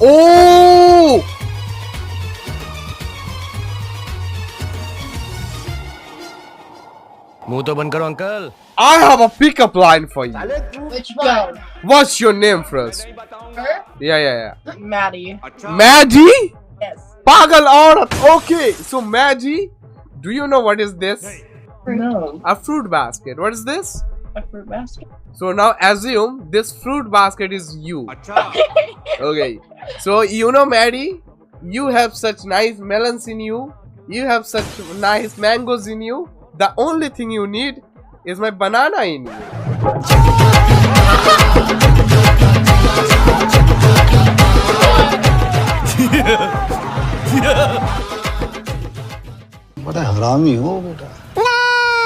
Oh! मुंह तो बंद करो uncle. I have a pickup line for you. Which one? What's your name first? Her? Yeah. Maddie. Maggie? Yes. Pagal aurat. Okay, so Maggie, do you know what is this? No. A fruit basket. What is this? A fruit basket. So now assume this fruit basket is you. Okay. So you know, Maddie, you have such nice melons in you. You have such nice mangoes in you. The only thing you need is my banana in you. बड़ा हरामी हो बेटा।